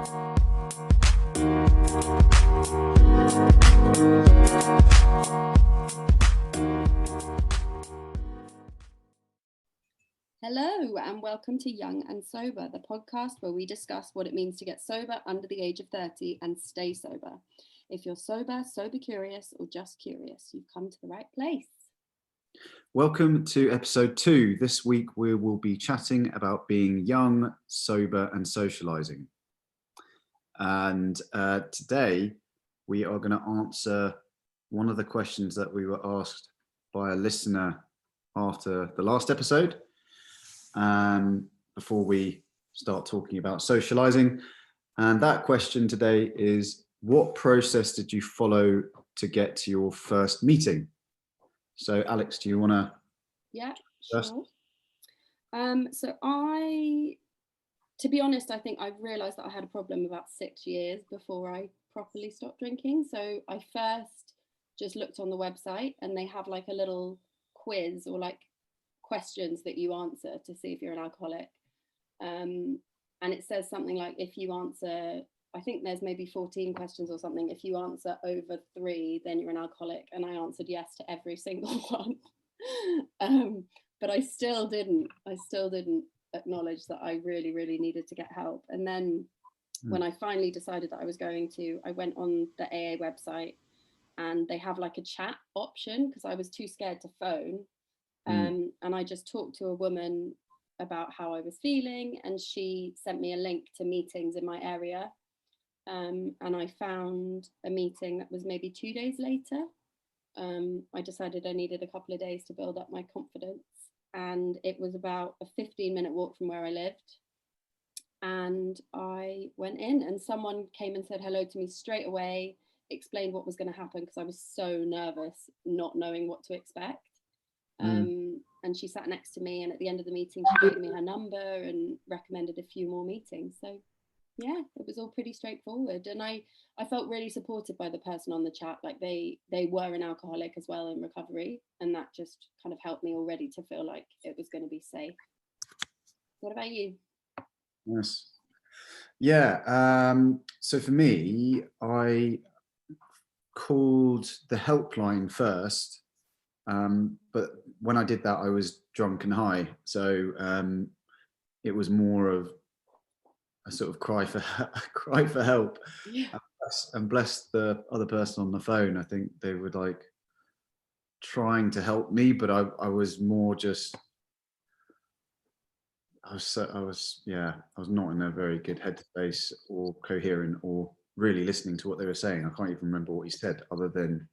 Hello and welcome to Young and Sober, the podcast where we discuss what it means to get sober under the age of 30 and stay sober. If you're sober curious, or just curious, you've come to the right place. Welcome to episode 2. This week we will be chatting about being young, sober and socialising. And today we are going to answer one of the questions that we were asked by a listener after the last episode. Before we start talking about socialising. And that question today is, what process did you follow to get to your first meeting? So Alex, do you want to? Yeah, sure. To be honest, I think I've realised that I had a problem about 6 years before I properly stopped drinking. So I first just looked on the website and they have like a little quiz or like questions that you answer to see if you're an alcoholic. And it says something like, if you answer, I think there's maybe 14 questions or something. If you answer over 3, then you're an alcoholic. And I answered yes to every single one. But I still didn't acknowledge that I really, really needed to get help. And then when I finally decided that I was going to, I went on the AA website and they have like a chat option because I was too scared to phone. And I just talked to a woman about how I was feeling, and she sent me a link to meetings in my area. And I found a meeting that was maybe 2 days later. I decided I needed a couple of days to build up my confidence. And it was about a 15-minute walk from where I lived. And I went in and someone came and said hello to me straight away, explained what was going to happen because I was so nervous, not knowing what to expect. And she sat next to me, and at the end of the meeting she gave me her number and recommended a few more meetings. So yeah, it was all pretty straightforward, and I felt really supported by the person on the chat. Like they were an alcoholic as well in recovery, and that just kind of helped me already to feel like it was going to be safe. What about you? Yes. Yeah, so for me, I called the helpline first. But when I did that, I was drunk and high. So it was more of a sort of cry for help. Yeah. And bless the other person on the phone. I think they were like trying to help me, but I was more just, I was not in a very good headspace or coherent or really listening to what they were saying. I can't even remember what he said other than,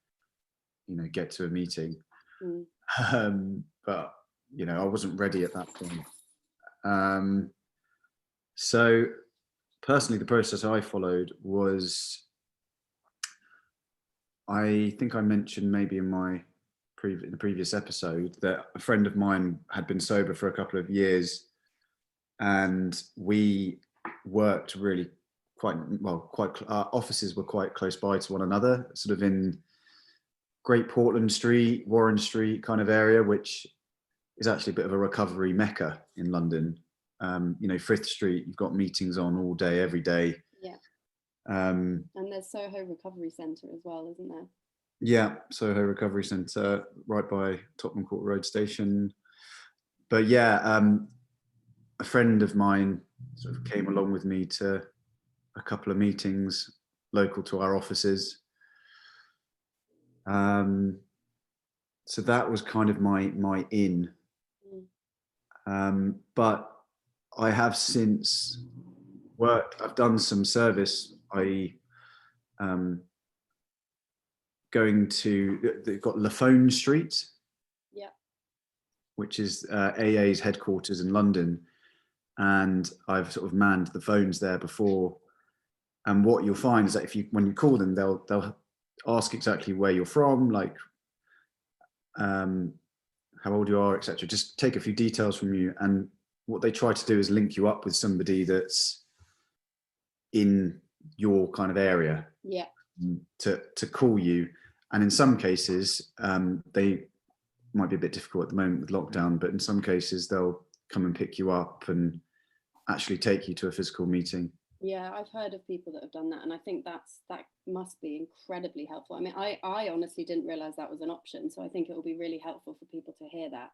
get to a meeting. But I wasn't ready at that point. So personally, the process I followed was, I think I mentioned maybe in the previous episode that a friend of mine had been sober for a couple of years, and we worked really our offices were quite close by to one another, sort of in Great Portland Street, Warren Street kind of area, which is actually a bit of a recovery mecca in London. Frith Street, you've got meetings on all day, every day. Yeah. And there's Soho Recovery Centre as well, isn't there? Yeah, Soho Recovery Centre, right by Tottenham Court Road Station. But yeah, a friend of mine sort of came along with me to a couple of meetings local to our offices. So that was kind of my in. But I have since I've done some service. They've got Lafone Street, yeah, which is AA's headquarters in London, and I've sort of manned the phones there before. And what you'll find is that when you call them, they'll ask exactly where you're from, like how old you are, etc. Just take a few details from you, and what they try to do is link you up with somebody that's in your kind of area. Yeah. To call you. And in some cases, they might be a bit difficult at the moment with lockdown, but in some cases they'll come and pick you up and actually take you to a physical meeting. Yeah, I've heard of people that have done that, and I think that must be incredibly helpful. I mean, I honestly didn't realize that was an option, so I think it will be really helpful for people to hear that,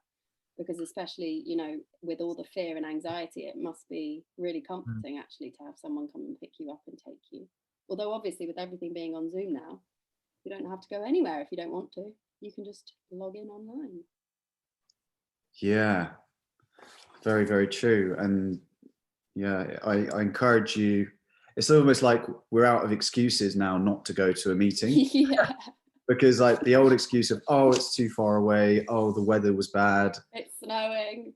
because especially, you know, with all the fear and anxiety, it must be really comforting actually to have someone come and pick you up and take you. Although obviously with everything being on Zoom now, you don't have to go anywhere if you don't want to. You can just log in online. Yeah, very, very true. And yeah, I encourage you. It's almost like we're out of excuses now not to go to a meeting. Yeah. Because like the old excuse of, oh, it's too far away, oh, the weather was bad, It's snowing.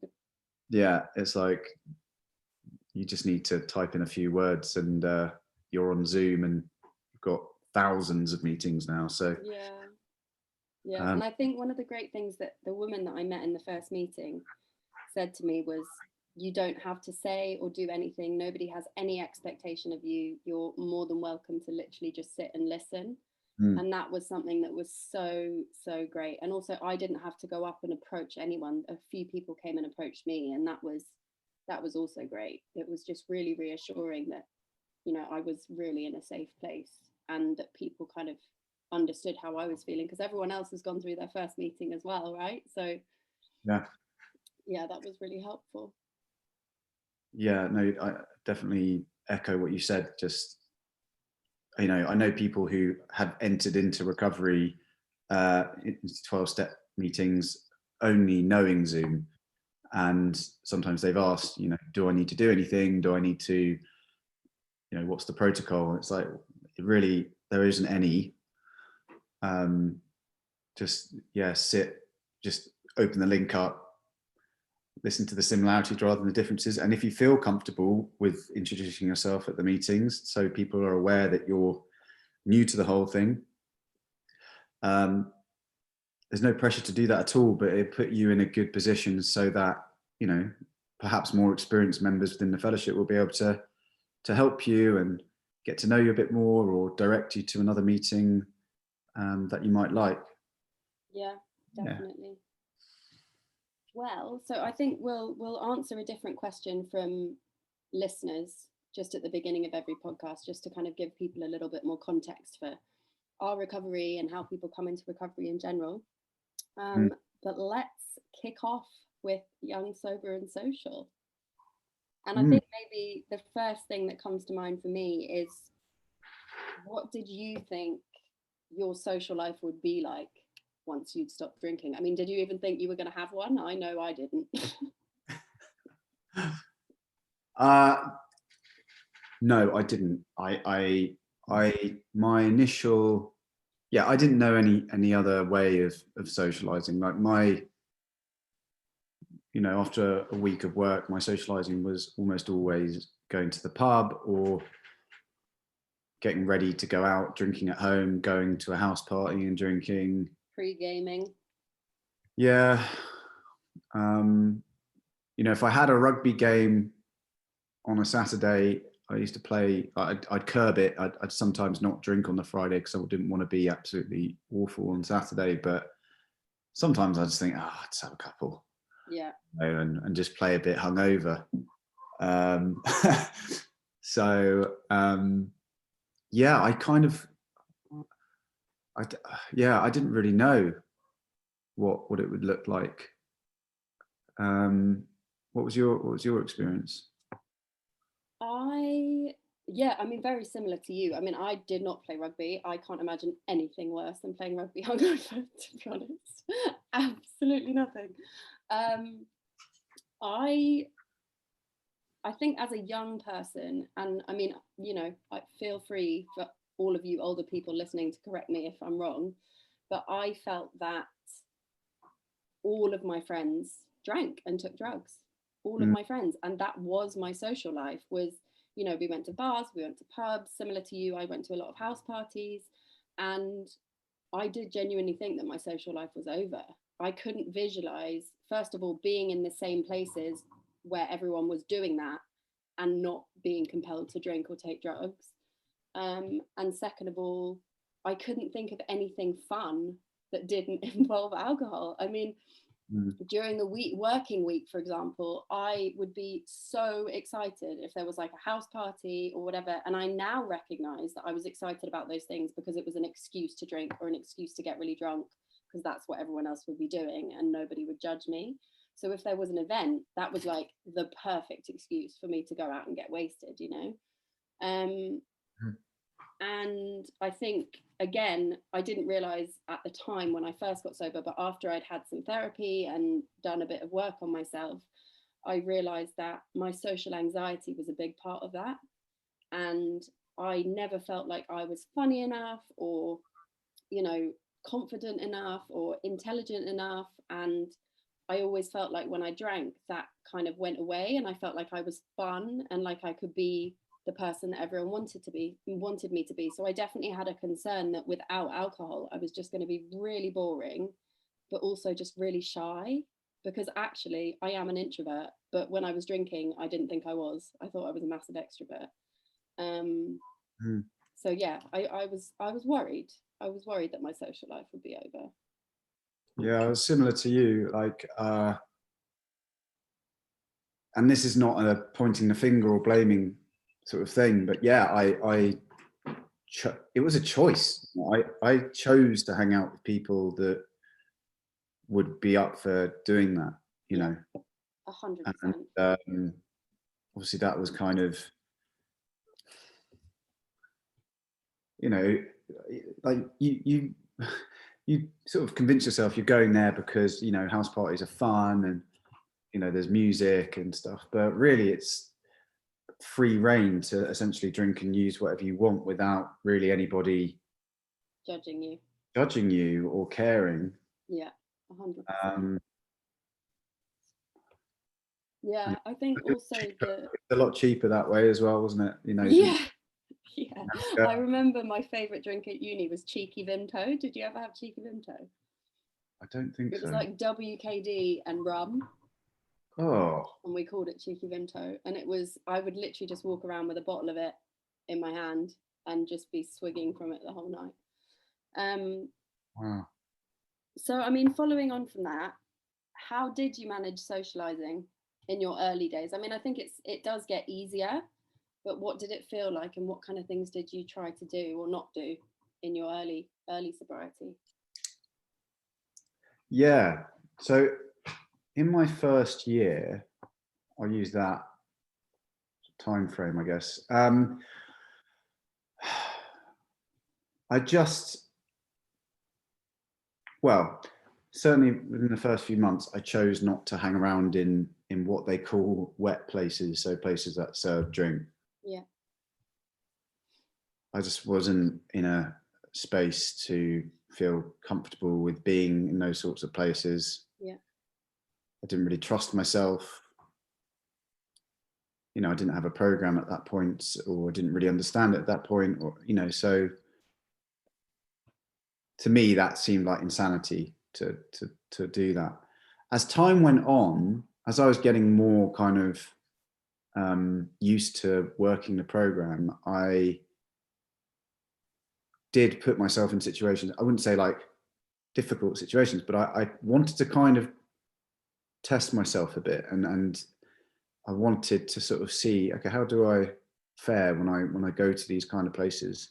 yeah, it's like you just need to type in a few words and you're on Zoom, and you've got thousands of meetings now. So yeah, and I think one of the great things that the woman that I met in the first meeting said to me was, you don't have to say or do anything. Nobody has any expectation of you. You're more than welcome to literally just sit and listen. And that was something that was so great. And also, I didn't have to go up and approach anyone. A few people came and approached me, and that was also great. It was just really reassuring that, you know, I was really in a safe place, and that people kind of understood how I was feeling, because everyone else has gone through their first meeting as well, right? So yeah, that was really helpful. Yeah, no, I definitely echo what you said. Just, you know, I know people who have entered into recovery, 12-step meetings only knowing Zoom, and sometimes they've asked, you know, do I need to do anything? Do I need to, you know, what's the protocol? It's like, it really, there isn't any. Just, yeah, sit, just open the link up, listen to the similarities rather than the differences. And if you feel comfortable with introducing yourself at the meetings, so people are aware that you're new to the whole thing, there's no pressure to do that at all, but it put you in a good position so that, you know, perhaps more experienced members within the fellowship will be able to help you and get to know you a bit more, or direct you to another meeting that you might like. Yeah, definitely. Well, so I think we'll answer a different question from listeners just at the beginning of every podcast, just to kind of give people a little bit more context for our recovery and how people come into recovery in general. But let's kick off with Young, Sober and Social. And I think maybe the first thing that comes to mind for me is, what did you think your social life would be like once you'd stopped drinking? I mean, did you even think you were going to have one? I know I didn't. No, I didn't. My initial, I didn't know any other way of socializing. Like you know, after a week of work, my socializing was almost always going to the pub, or getting ready to go out, drinking at home, going to a house party and drinking. Pre-gaming. Yeah. You know, if I had a rugby game on a Saturday, I used to play, I'd curb it. I'd sometimes not drink on the Friday because I didn't want to be absolutely awful on Saturday. But sometimes I just think, I'd just have a couple. Yeah. You know, and just play a bit hungover. Yeah, I kind of, I didn't really know what it would look like. What was your experience? I mean, very similar to you. I mean, I did not play rugby. I can't imagine anything worse than playing rugby hungover, to be honest. Absolutely nothing. I think as a young person, and I mean, you know, I feel free for all of you older people listening to correct me if I'm wrong, but I felt that all of my friends drank and took drugs. All of my friends, and that was my social life. Was, you know, we went to bars, we went to pubs. Similar to you, I went to a lot of house parties, and I did genuinely think that my social life was over. I couldn't visualize, first of all, being in the same places where everyone was doing that and not being compelled to drink or take drugs. And second of all, I couldn't think of anything fun that didn't involve alcohol. I mean, during the working week, for example, I would be so excited if there was like a house party or whatever. And I now recognize that I was excited about those things because it was an excuse to drink or an excuse to get really drunk, because that's what everyone else would be doing and nobody would judge me. So if there was an event, that was like the perfect excuse for me to go out and get wasted, you know? And I think, again, I didn't realize at the time when I first got sober, but after I'd had some therapy and done a bit of work on myself, I realized that my social anxiety was a big part of that. And I never felt like I was funny enough or, you know, confident enough or intelligent enough. And I always felt like when I drank, that kind of went away and I felt like I was fun and like I could be the person that everyone wanted me to be. So I definitely had a concern that without alcohol, I was just going to be really boring, but also just really shy, because actually I am an introvert, but when I was drinking, I didn't think I was. I thought I was a massive extrovert. So yeah, I was worried. I was worried that my social life would be over. Yeah, I was similar to you. Like, and this is not a pointing the finger or blaming sort of thing, but yeah, it was a choice. I chose to hang out with people that would be up for doing that, you know. 100%. And obviously that was kind of, you know, like you sort of convince yourself you're going there because, you know, house parties are fun and, you know, there's music and stuff, but really it's free reign to essentially drink and use whatever you want without really anybody judging you or caring. Yeah, 100%. Yeah, I think also it's a lot cheaper that way as well, wasn't it? You know. Yeah. I remember my favorite drink at uni was Cheeky Vimto. Did you ever have Cheeky Vimto? I don't think so. It was like WKD and rum. Oh. And we called it Cheeky Vimto. And it was, I would literally just walk around with a bottle of it in my hand and just be swigging from it the whole night. Wow. So, I mean, following on from that, how did you manage socializing in your early days? I mean, I think it does get easier, but what did it feel like and what kind of things did you try to do or not do in your early sobriety? Yeah. So in my first year, I'll use that time frame, I guess. I just, well, certainly within the first few months, I chose not to hang around in what they call wet places, so places that serve drink. Yeah. I just wasn't in a space to feel comfortable with being in those sorts of places. Yeah. I didn't really trust myself. You know, I didn't have a program at that point, or I didn't really understand it at that point, or, you know, so to me, that seemed like insanity to do that. As time went on, as I was getting more kind of used to working the program, I did put myself in situations, I wouldn't say like difficult situations, but I wanted to kind of test myself a bit, and I wanted to sort of see, okay, how do I fare when I go to these kind of places,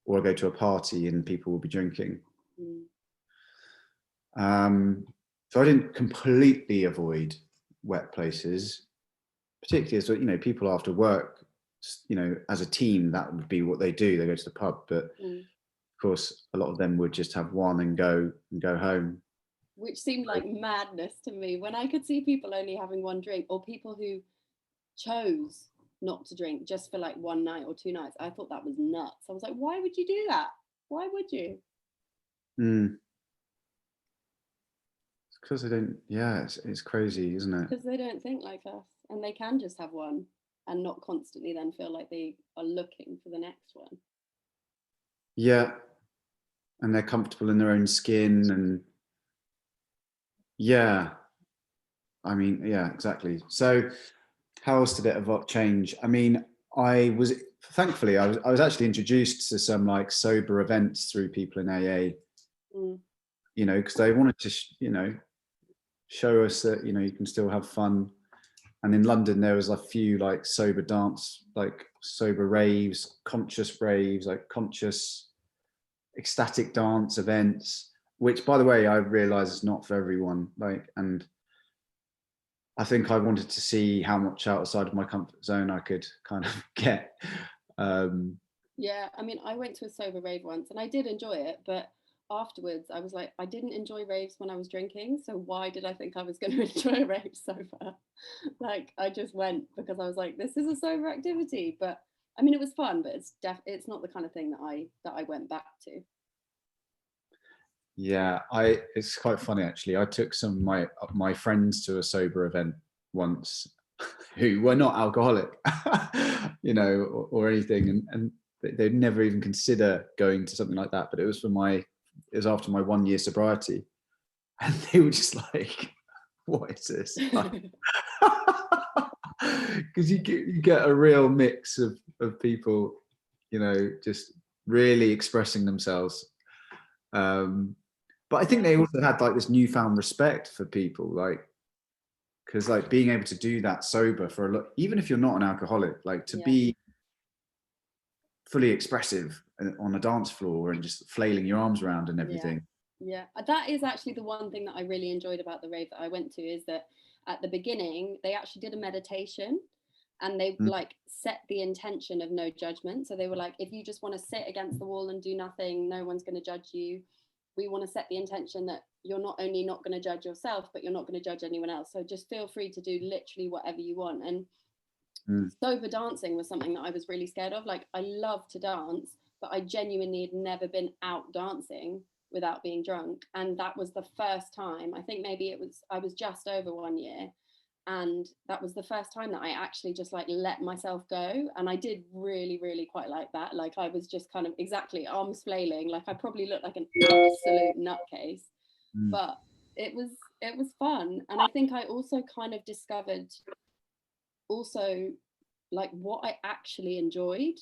or I go to a party and people will be drinking. So I didn't completely avoid wet places, particularly as, you know, people after work, you know, as a team, that would be what they do. They go to the pub, but of course, a lot of them would just have one and go home. Which seemed like madness to me when I could see people only having one drink, or people who chose not to drink just for like one night or two nights. I thought that was nuts. I was like, why would you do that? Why would you? It's because they don't, yeah, it's crazy, isn't it? Because they don't think like us, and they can just have one and not constantly then feel like they are looking for the next one. Yeah. And they're comfortable in their own skin, and yeah, I mean, yeah, exactly. So how else did it change? I mean, thankfully I was actually introduced to some like sober events through people in AA, you know, because they wanted to, you know, show us that, you know, you can still have fun. And in London, there was a few like sober dance, like sober raves, conscious raves, like conscious ecstatic dance events, which, by the way, I realise is not for everyone. Like, and I think I wanted to see how much outside of my comfort zone I could kind of get. Yeah, I mean, I went to a sober rave once and I did enjoy it, but afterwards I was like, I didn't enjoy raves when I was drinking, so why did I think I was going to enjoy a rave sober? Like, I just went because I was like, this is a sober activity. But I mean, it was fun, but it's not the kind of thing that I went back to. Yeah, it's quite funny actually. I took some of my friends to a sober event once who were not alcoholic, you know, or anything, and they'd never even consider going to something like that. But it was after my 1 year sobriety, and they were just like, "What is this?" Because you get a real mix of people, you know, just really expressing themselves. But I think they also had like this newfound respect for people, like, because like being able to do that sober for a lot, even if you're not an alcoholic, like to be fully expressive on a dance floor and just flailing your arms around and everything. Yeah, that is actually the one thing that I really enjoyed about the rave that I went to, is that at the beginning they actually did a meditation and they like set the intention of no judgment. So they were like, if you just want to sit against the wall and do nothing, no one's going to judge you. We want to set the intention that you're not only not going to judge yourself, but you're not going to judge anyone else. So just feel free to do literally whatever you want. And sober dancing was something that I was really scared of. Like, I love to dance, but I genuinely had never been out dancing without being drunk. And that was the first time, I think maybe I was just over 1 year. And that was the first time that I actually just like let myself go. And I did really, really quite like that. Like, I was just kind of exactly arms flailing. Like, I probably looked like an absolute nutcase, but it was fun. And I think I also kind of discovered also like what I actually enjoyed,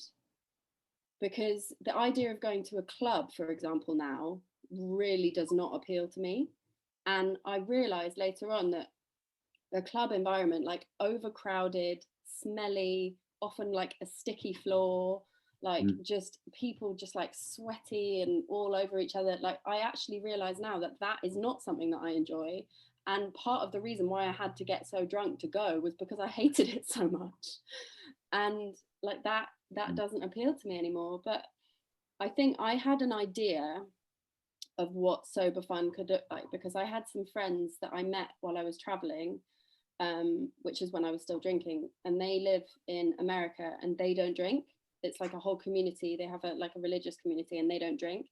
because the idea of going to a club, for example, now really does not appeal to me. And I realized later on that the club environment, like overcrowded, smelly, often like a sticky floor, like just people just like sweaty and all over each other. Like, I actually realize now that that is not something that I enjoy. And part of the reason why I had to get so drunk to go was because I hated it so much. And like that doesn't appeal to me anymore. But I think I had an idea of what sober fun could look like, because I had some friends that I met while I was traveling, which is when I was still drinking, and they live in America and they don't drink. It's like a whole community. They have like a religious community and they don't drink.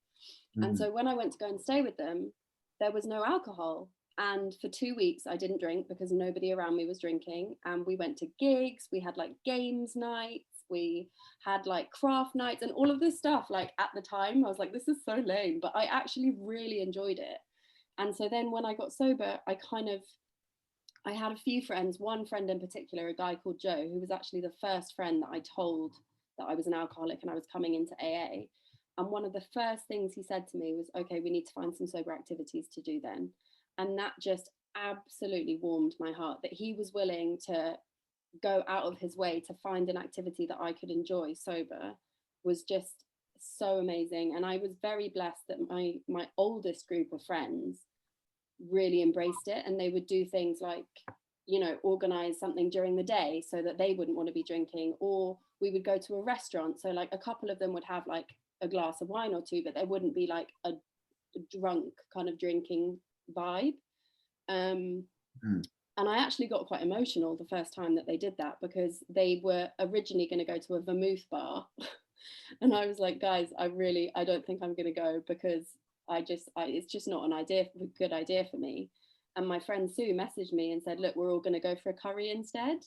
And so when I went to go and stay with them, there was no alcohol. And for 2 weeks, I didn't drink because nobody around me was drinking. And we went to gigs, we had like games nights, we had like craft nights and all of this stuff. Like, at the time, I was like, this is so lame, but I actually really enjoyed it. And so then when I got sober, I had a few friends, one friend in particular, a guy called Joe, who was actually the first friend that I told that I was an alcoholic and I was coming into AA. And one of the first things he said to me was, okay, we need to find some sober activities to do then. And that just absolutely warmed my heart, that he was willing to go out of his way to find an activity that I could enjoy sober was just so amazing. And I was very blessed that my oldest group of friends really embraced it, and they would do things like, you know, organize something during the day so that they wouldn't want to be drinking, or we would go to a restaurant, so like a couple of them would have like a glass of wine or two, but there wouldn't be like a drunk kind of drinking vibe. And I actually got quite emotional the first time that they did that, because they were originally going to go to a vermouth bar and I was like, guys, I don't think I'm going to go, because it's just not a good idea for me. And my friend Sue messaged me and said, look, we're all going to go for a curry instead.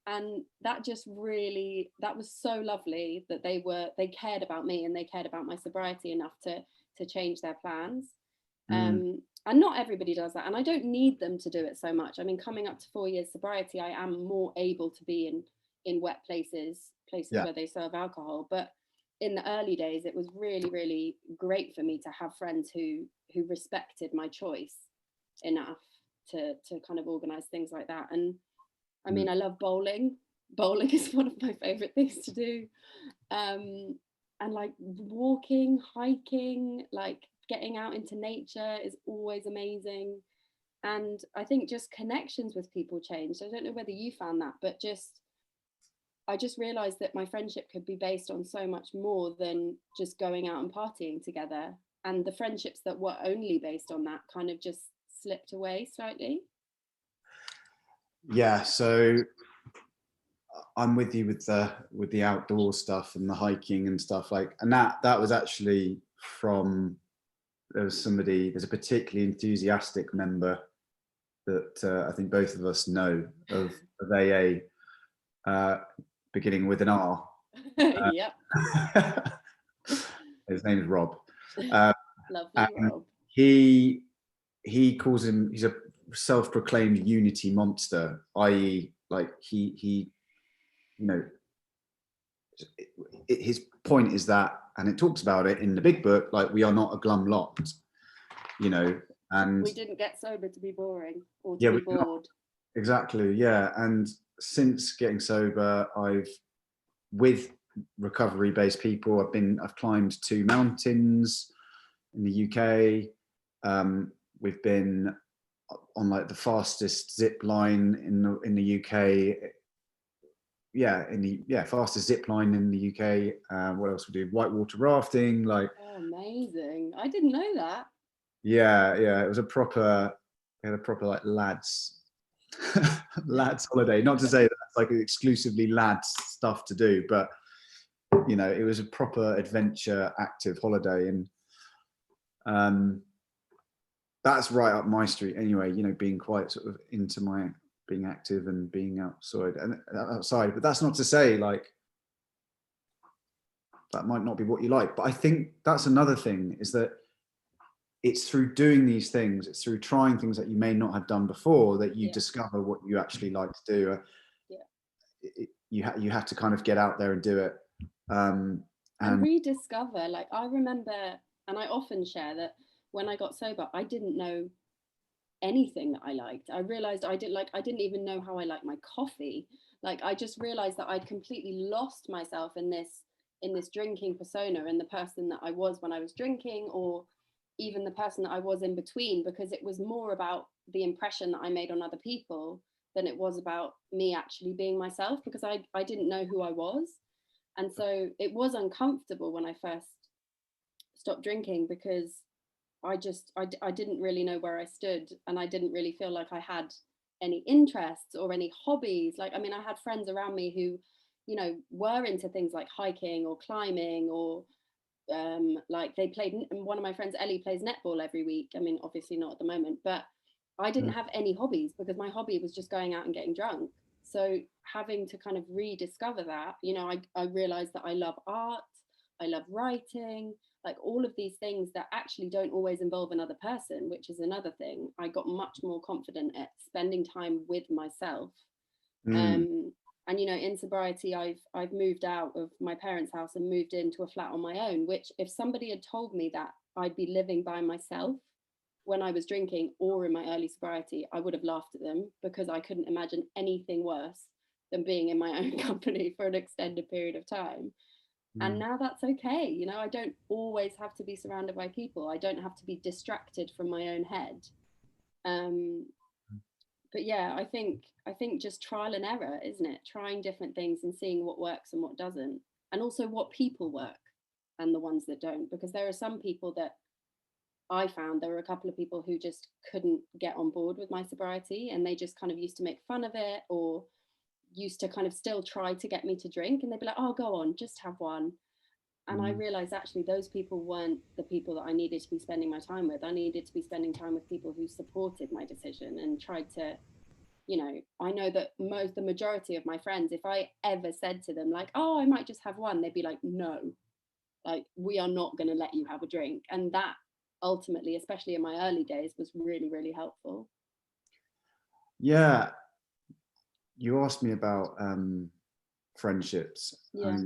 And that was so lovely that they cared about me and they cared about my sobriety enough to change their plans. And not everybody does that, and I don't need them to do it so much. I mean, coming up to 4 years sobriety, I am more able to be in wet places where they serve alcohol. But in the early days, it was really, really great for me to have friends who respected my choice enough to kind of organize things like that. And I mean, I love bowling. Bowling is one of my favorite things to do. And like walking, hiking, like getting out into nature is always amazing. And I think just connections with people changed. I don't know whether you found that, but I just realized that my friendship could be based on so much more than just going out and partying together. And the friendships that were only based on that kind of just slipped away slightly. Yeah, so I'm with you with the outdoor stuff and the hiking and stuff, like, and that was actually from, there's a particularly enthusiastic member that I think both of us know of AA, beginning with an R. Yep. His name is Rob. Lovely Rob. He calls him, he's a self-proclaimed unity monster, i.e. like he you know, his point is that, and it talks about it in the big book, like, we are not a glum lot, you know, and we didn't get sober to be boring or to yeah, be bored. Exactly, yeah. And since getting sober, with recovery-based people, I've climbed 2 mountains in the UK. We've been on like the fastest zip line in the UK. Fastest zip line in the UK. What else we do? Whitewater rafting, like. Oh, amazing! I didn't know that. Yeah, it was we had a proper like lads holiday. Not to say that it's like exclusively lads stuff to do, but you know, it was a proper adventure, active holiday, and that's right up my street anyway. You know, being quite sort of into my being active and being outside. But that's not to say like that might not be what you like. But I think that's another thing, is that it's through doing these things, it's through trying things that you may not have done before, that you discover what you actually like to do. You have to kind of get out there and do it. And rediscover. Like, I remember, and I often share that when I got sober, I didn't know anything that I liked. I realized I didn't even know how I liked my coffee. Like, I just realized that I'd completely lost myself in this drinking persona, and the person that I was when I was drinking, or even the person that I was in between, because it was more about the impression that I made on other people than it was about me actually being myself, because I didn't know who I was. And so it was uncomfortable when I first stopped drinking, because I didn't really know where I stood, and I didn't really feel like I had any interests or any hobbies. Like, I mean, I had friends around me who, you know, were into things like hiking or climbing, or like they played, one of my friends, Ellie, plays netball every week. I mean, obviously not at the moment, but I didn't have any hobbies, because my hobby was just going out and getting drunk. So having to kind of rediscover that, you know, I realized that I love art, I love writing, like all of these things that actually don't always involve another person, which is another thing. I got much more confident at spending time with myself. And you know, in sobriety, I've moved out of my parents' house and moved into a flat on my own, which, if somebody had told me that I'd be living by myself when I was drinking or in my early sobriety, I would have laughed at them, because I couldn't imagine anything worse than being in my own company for an extended period of time. And now that's okay. You know, I don't always have to be surrounded by people. I don't have to be distracted from my own head. But yeah, I think just trial and error, isn't it? Trying different things and seeing what works and what doesn't, and also what people work and the ones that don't. Because there are some people that I found, there were a couple of people who just couldn't get on board with my sobriety, and they just kind of used to make fun of it, or used to kind of still try to get me to drink, and they'd be like, oh, go on, just have one. And I realized actually those people weren't the people that I needed to be spending my time with. I needed to be spending time with people who supported my decision and tried to, you know, I know that the majority of my friends, if I ever said to them like, oh, I might just have one, they'd be like, no, like, we are not going to let you have a drink. And that ultimately, especially in my early days, was really, really helpful. Yeah. You asked me about friendships. Yeah.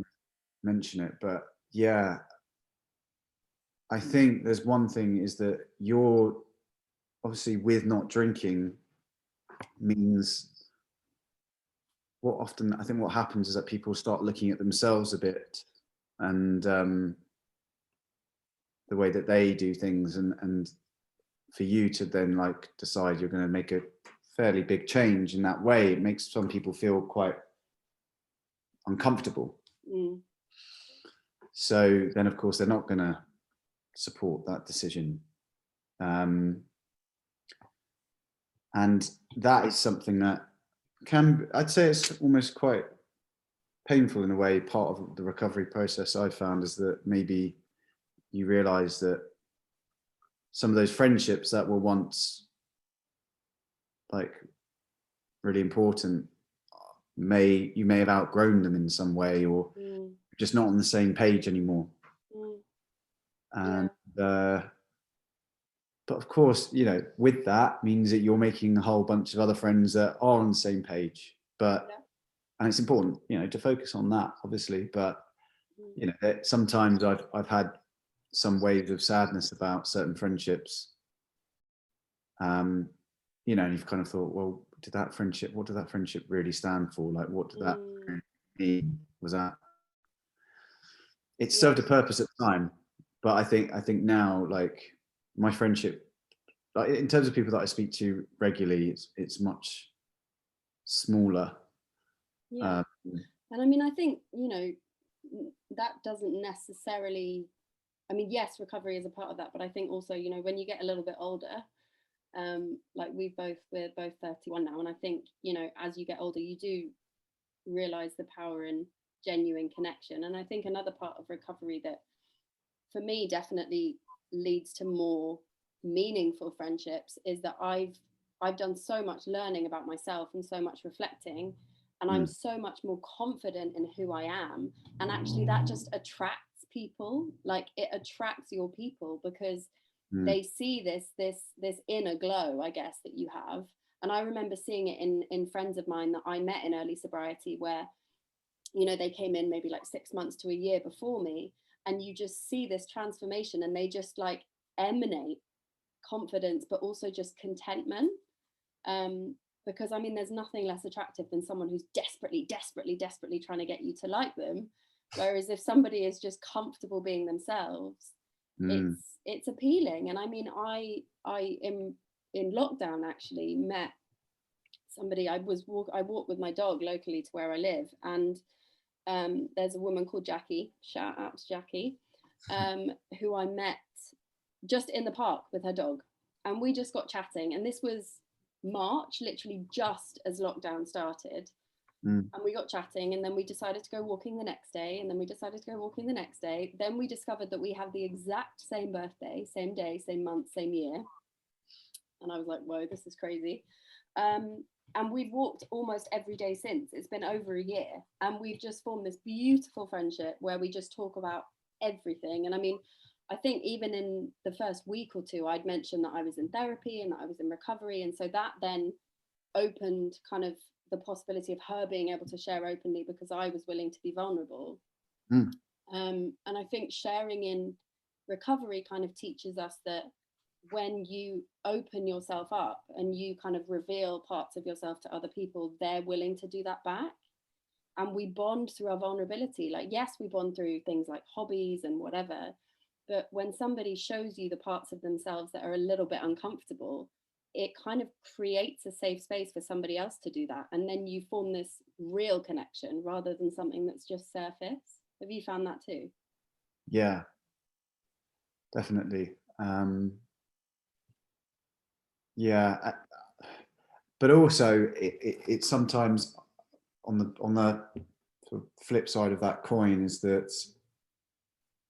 Mention it, but yeah, I think there's one thing, is that you're obviously, with not drinking, means I think what happens is that people start looking at themselves a bit, and the way that they do things, and for you to then like decide you're going to make a fairly big change in that way, it makes some people feel quite uncomfortable. So then of course they're not going to support that decision, and that is something that I'd say it's almost quite painful in a way. Part of the recovery process I found is that maybe you realize that some of those friendships that were once like really important, you may have outgrown them in some way, or just not on the same page anymore. And but of course, you know, with that means that you're making a whole bunch of other friends that are on the same page. But and it's important, you know, to focus on that, obviously. But you know, sometimes I've had some waves of sadness about certain friendships. You know, and you've kind of thought, well, what did that friendship really stand for? Like, what did that mean? Was that it served a purpose at the time? But I think now, like, my friendship, like in terms of people that I speak to regularly, it's much smaller. And I mean, I think, you know, that doesn't necessarily, I mean, yes, recovery is a part of that, but I think also, you know, when you get a little bit older, like we're both 31 now, and I think, you know, as you get older, you do realize the power in genuine connection. And I think another part of recovery that for me definitely leads to more meaningful friendships is that I've done so much learning about myself and so much reflecting, and I'm so much more confident in who I am, and actually that just attracts people. Like, it attracts your people because they see this inner glow, I guess, that you have. And I remember seeing it in friends of mine that I met in early sobriety, where, you know, they came in maybe like 6 months to a year before me, and you just see this transformation, and they just like emanate confidence, but also just contentment. Because I mean, there's nothing less attractive than someone who's desperately trying to get you to like them. Whereas if somebody is just comfortable being themselves, it's appealing. And I mean, I in lockdown actually met somebody. I walked with my dog locally to where I live, and there's a woman called Jackie, shout out to Jackie, who I met just in the park with her dog, and we just got chatting. And this was March, literally just as lockdown started. And we got chatting, and then we decided to go walking the next day, and then we decided to go walking the next day. Then we discovered that we have the exact same birthday, same day, same month, same year. And I was like, whoa, this is crazy. And we've walked almost every day since. It's been over a year, and we've just formed this beautiful friendship where we just talk about everything. And I mean, I think even in the first week or two, I'd mentioned that I was in therapy and that I was in recovery. And so that then opened kind of the possibility of her being able to share openly, because I was willing to be vulnerable. And I think sharing in recovery kind of teaches us that when you open yourself up and you kind of reveal parts of yourself to other people, they're willing to do that back. And we bond through our vulnerability. Like, yes, we bond through things like hobbies and whatever, but when somebody shows you the parts of themselves that are a little bit uncomfortable, it kind of creates a safe space for somebody else to do that. And then you form this real connection rather than something that's just surface. Have you found that too? Yeah, definitely. Yeah, but also it sometimes on the sort of flip side of that coin is that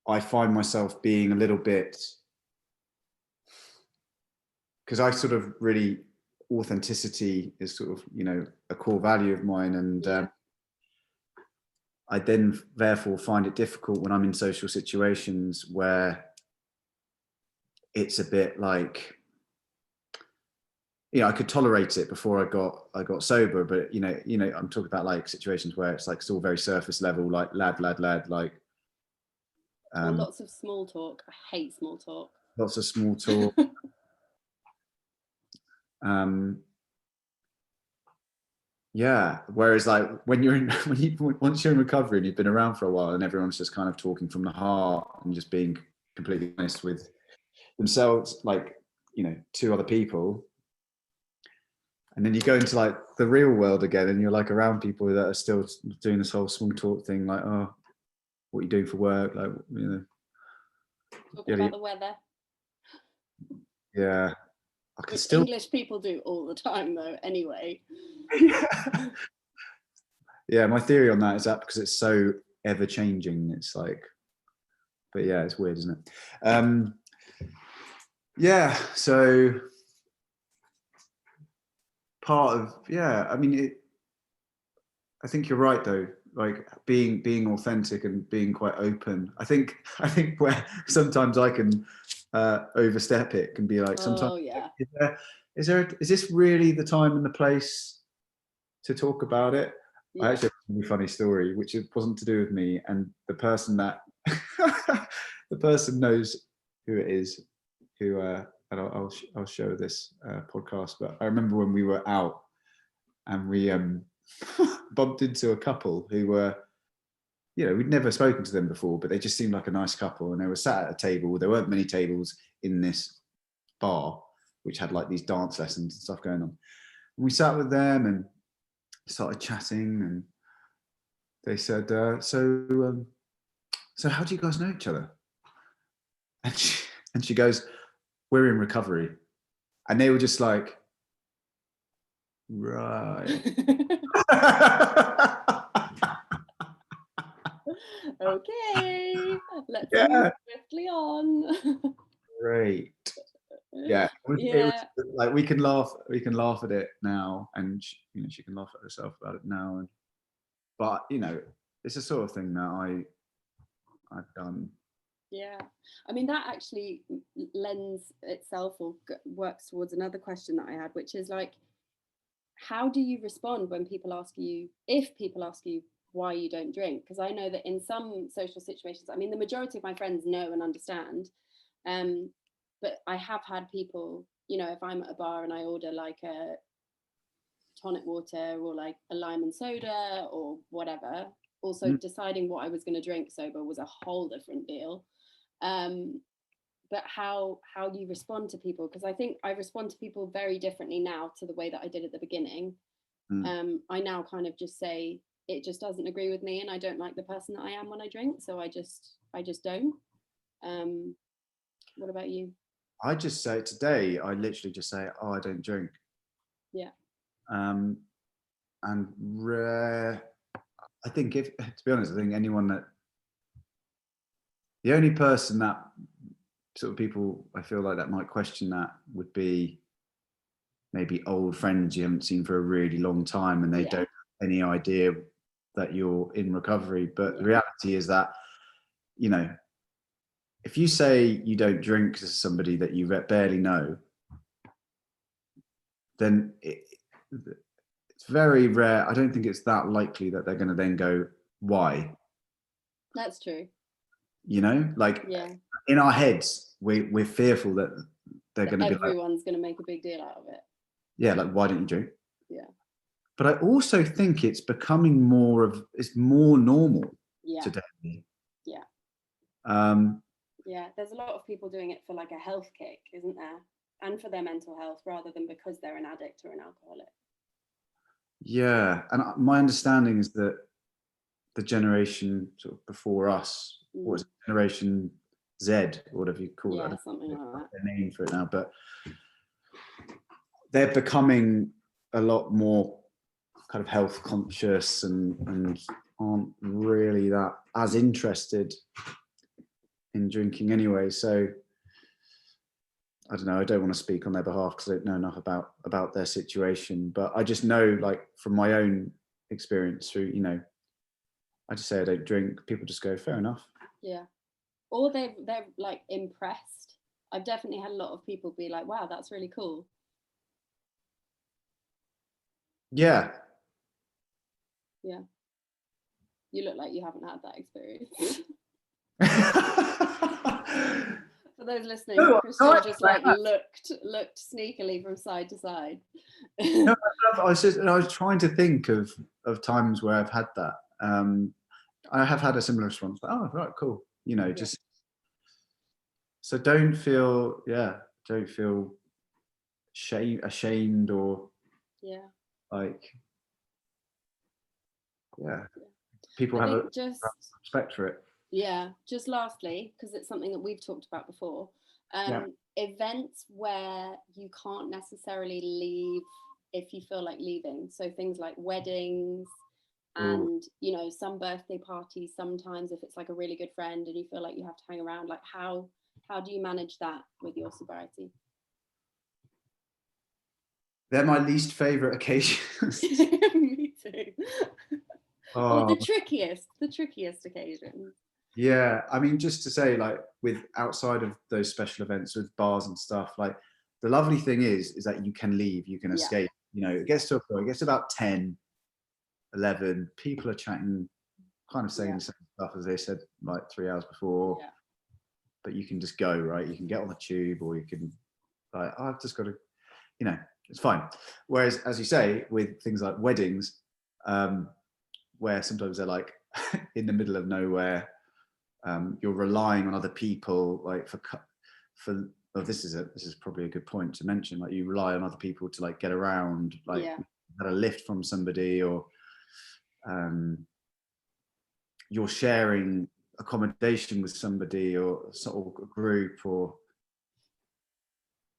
I find myself being a little bit, because I sort of really, authenticity is sort of, you know, a core value of mine, and I then therefore find it difficult when I'm in social situations where it's a bit like, you know, I could tolerate it before I got sober, but you know, I'm talking about like situations where it's like still very surface level, like lad, like or lots of small talk. I hate small talk. Lots of small talk. Yeah. Whereas like when you're in, once you're in recovery and you've been around for a while and everyone's just kind of talking from the heart and just being completely honest with themselves, like, two other people. And then you go into like the real world again and you're like around people that are still doing this whole small talk thing. Like, oh, what are you doing for work? Like, Talking about the weather. Yeah. I can Which still. English people do all the time though, anyway. Yeah, my theory on that is that because it's so ever changing, it's like, but yeah, it's weird, isn't it? Yeah, so part of, I mean, I think you're right though, like being authentic and being quite open. I think where sometimes I can overstep it, can be like, sometimes, is this really the time and the place to talk about it? Yeah. I actually have a really funny story, which wasn't to do with me, and the person that the person knows who it is, who and I'll show this podcast. But I remember when we were out and we bumped into a couple who were, we'd never spoken to them before, but they just seemed like a nice couple, and they were sat at a table. There weren't many tables in this bar, which had like these dance lessons and stuff going on. And we sat with them and started chatting, and they said, so how do you guys know each other? And she goes, we're in recovery. And they were just like, right. Okay, let's move swiftly on. Great. Yeah. It was like, we can laugh at it now, and she can laugh at herself about it now. But it's the sort of thing that I've done. Yeah, I mean, that actually lends itself or works towards another question that I had, which is like, how do you respond when people ask you, if people ask you why you don't drink? Because I know that in some social situations, I mean, the majority of my friends know and understand, but I have had people, if I'm at a bar and I order like a tonic water or like a lime and soda or whatever, also deciding what I was going to drink sober was a whole different deal. But how you respond to people, because I think I respond to people very differently now to the way that I did at the beginning. I now kind of just say, it just doesn't agree with me and I don't like the person that I am when I drink, so I just don't. What about you? I just say, today I literally just say, oh, I don't drink. Yeah. And I think, to be honest, I think the only person that sort of people I feel like that might question that would be maybe old friends you haven't seen for a really long time, and they don't have any idea that you're in recovery. But the reality is that, if you say you don't drink to somebody that you barely know, then it's very rare. I don't think it's that likely that they're going to then go, why? That's true. Like in our heads, we're fearful that they're going to be like, everyone's going to make a big deal out of it. Yeah, like, why don't you drink? Yeah. But I also think it's becoming it's more normal today. Yeah. Yeah, there's a lot of people doing it for like a health kick, isn't there? And for their mental health, rather than because they're an addict or an alcoholic. Yeah, and my understanding is that the generation sort of before us, was Generation Z, or whatever you call it. Yeah, something like that. Their name for it now, but they're becoming a lot more kind of health conscious and aren't really that as interested in drinking anyway. So I don't know, I don't want to speak on their behalf because I don't know enough about their situation, but I just know, like, from my own experience through, I just say I don't drink, people just go, fair enough. Yeah. Or they're like impressed. I've definitely had a lot of people be like, wow, that's really cool. Yeah. Yeah. You look like you haven't had that experience. For those listening, Christian just like looked sneakily from side to side. No, I was trying to think of times where I've had that. I have had a similar response. Oh, right, cool. Yeah. Just so don't feel ashamed or Yeah. like, yeah. People I have think just respect for it. Yeah, just lastly, because it's something that we've talked about before, Yeah. events where you can't necessarily leave if you feel like leaving. So things like weddings Ooh. and, some birthday parties sometimes if it's like a really good friend and you feel like you have to hang around, like how do you manage that with your sobriety? They're my least favorite occasions. Me too. Or Oh, the trickiest occasion. yeah. I mean, just to say, like, with outside of those special events with bars and stuff, like, the lovely thing is that you can leave, you can Yeah. escape. It gets to a point, it gets to about 10, 11, people are chatting, kind of saying Yeah. the same stuff as they said like 3 hours before, Yeah. but you can just go, right? You can get on the tube, or you can, like, oh, I've just got to, it's fine. Whereas, as you say, with things like weddings, where sometimes they're like in the middle of nowhere, you're relying on other people, like this is probably a good point to mention. Like, you rely on other people to like get around, like, Yeah. get a lift from somebody, or you're sharing accommodation with somebody or sort of a group, or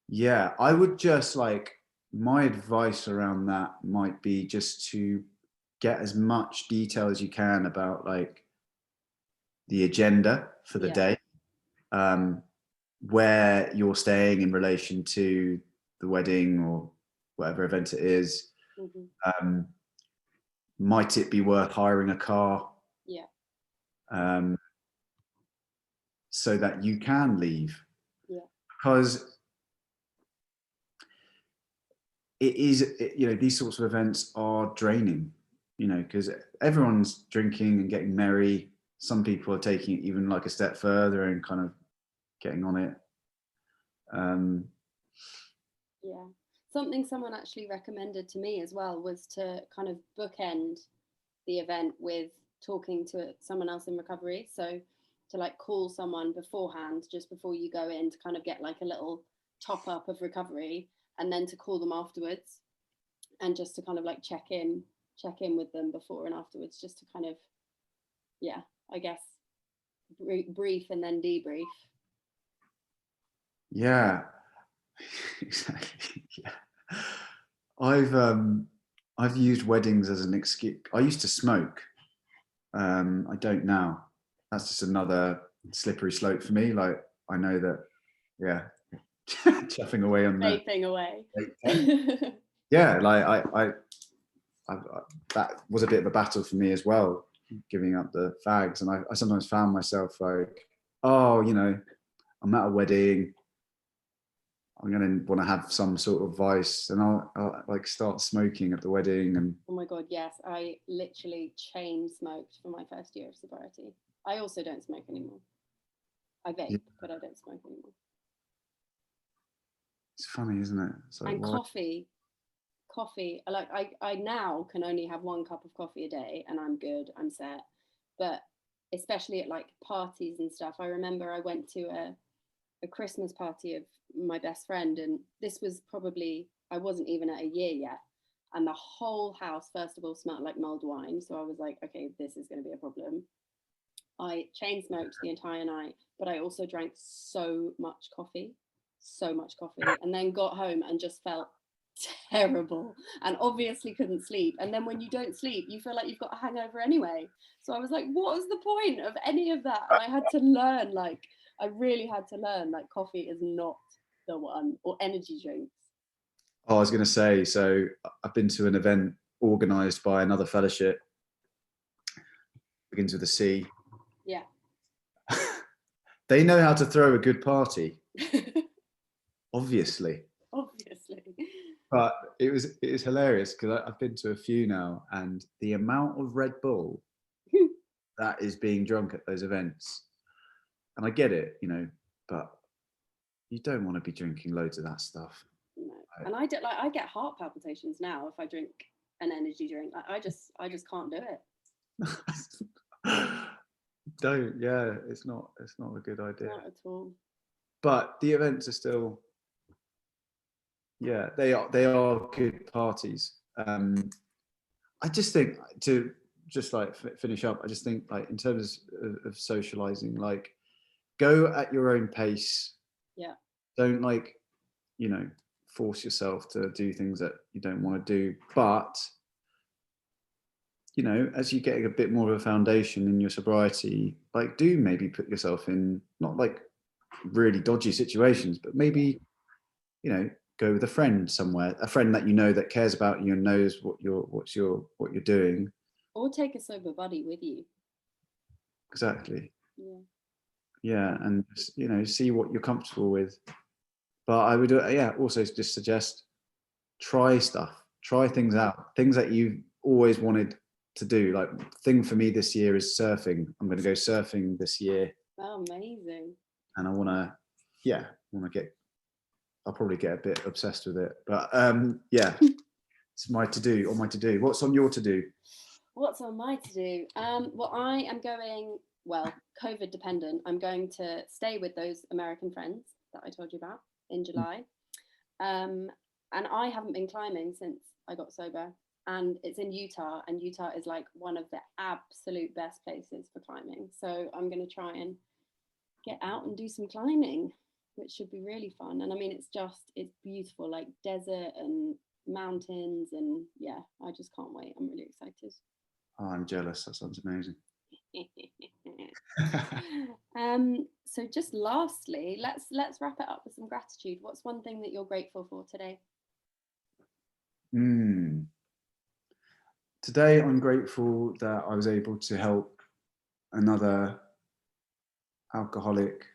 yeah, I would just like, my advice around that might be just to get as much detail as you can about like the agenda for the Yeah. day, where you're staying in relation to the wedding or whatever event it is. Mm-hmm. Might it be worth hiring a car? Yeah. So that you can leave, Yeah. because these sorts of events are draining, because everyone's drinking and getting merry. Some people are taking it even like a step further and kind of getting on it. Yeah. Something someone actually recommended to me as well was to kind of bookend the event with talking to someone else in recovery. So to like call someone beforehand, just before you go in, to kind of get like a little top up of recovery, and then to call them afterwards and just to kind of like check in with them before and afterwards, just to kind of, yeah, I guess brief and then debrief. Yeah. Exactly. Yeah. I've used weddings as an excuse. I used to smoke. I don't now. That's just another slippery slope for me. Like, I know that, yeah, chuffing away on the Vaping away. yeah, like I that was a bit of a battle for me as well, giving up the fags. And I sometimes found myself like, oh, I'm at a wedding, I'm going to want to have some sort of vice, and I'll like start smoking at the wedding. And oh my God, yes. I literally chain smoked for my first year of sobriety. I also don't smoke anymore. I vape, yeah, but I don't smoke anymore. it's funny, isn't it? So And why? coffee, like I now can only have one cup of coffee a day and I'm good, I'm set. But especially at like parties and stuff, I remember I went to a Christmas party of my best friend, and this was probably, I wasn't even at a year yet. And the whole house, first of all, smelled like mulled wine. So I was like, okay, this is going to be a problem. I chain smoked the entire night, but I also drank so much coffee, and then got home and just felt terrible and obviously couldn't sleep. And then when you don't sleep, you feel like you've got a hangover anyway. So I was like, what was the point of any of that? And I had to learn, like, I really had to learn, like, coffee is not the one, or energy drinks. Oh, I was going to say, so I've been to an event organised by another fellowship, begins with a C. Yeah. They know how to throw a good party, obviously. Obviously. But it was hilarious because I've been to a few now, and the amount of Red Bull that is being drunk at those events, and I get it, but you don't want to be drinking loads of that stuff. No. And I get heart palpitations now if I drink an energy drink. Like I just can't do it. Don't. Yeah, it's not a good idea. Not at all. But the events are still, yeah, they are good parties. I just think, to just like finish up, I just think, like, in terms of socializing, like, go at your own pace. Yeah. Don't, like, force yourself to do things that you don't want to do. But, as you get a bit more of a foundation in your sobriety, like, do maybe put yourself in, not like really dodgy situations, but maybe, go with a friend somewhere, a friend that that cares about you and knows what you're doing. Or take a sober buddy with you. Exactly. Yeah. And see what you're comfortable with. But I would also just suggest, try things out, things that you've always wanted to do. Like, thing for me this year is surfing. I'm going to go surfing this year. Oh, amazing. And I want to I'll probably get a bit obsessed with it, but it's my to-do. What's on your to-do? What's on my to-do? Well, I am going, COVID dependent. I'm going to stay with those American friends that I told you about in July. And I haven't been climbing since I got sober, and it's in Utah, and Utah is like one of the absolute best places for climbing. So I'm going to try and get out and do some climbing, which should be really fun. And I mean, it's beautiful, like desert and mountains, and yeah, I just can't wait. I'm really excited. Oh, I'm jealous. That sounds amazing. So just lastly, let's wrap it up with some gratitude. What's one thing that you're grateful for today? Today, I'm grateful that I was able to help another alcoholic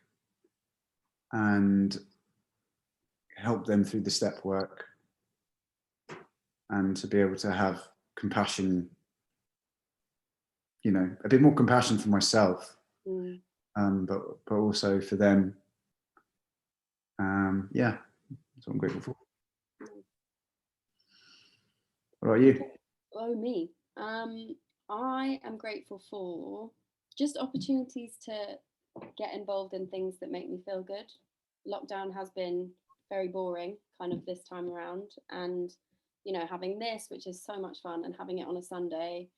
and help them through the step work, and to be able to have compassion, a bit more compassion for myself, but also for them. That's what I'm grateful for. What about you? Oh, me. I am grateful for just opportunities to get involved in things that make me feel good. Lockdown has been very boring kind of this time around, and having this, which is so much fun, and having it on a Sunday,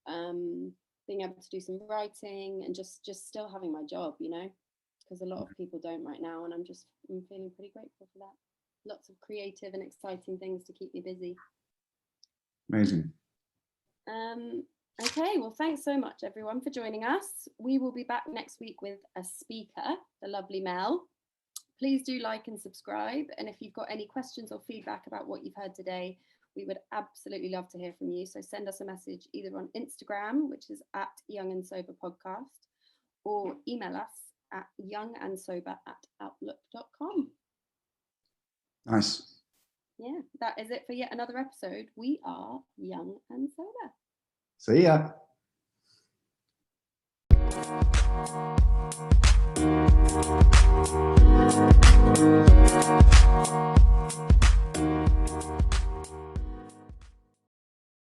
being able to do some writing, and just still having my job, because a lot of people don't right now, and I'm feeling pretty grateful for that. Lots of creative and exciting things to keep me busy. Amazing. Okay, well, thanks so much, everyone, for joining us. We will be back next week with a speaker, the lovely Mel. Please do like and subscribe. And if you've got any questions or feedback about what you've heard today, we would absolutely love to hear from you. So send us a message either on Instagram, which is @youngandsoberpodcast, or email us at youngandsober@outlook.com. Nice. Yeah, that is it for yet another episode. We are Young and Sober. See ya.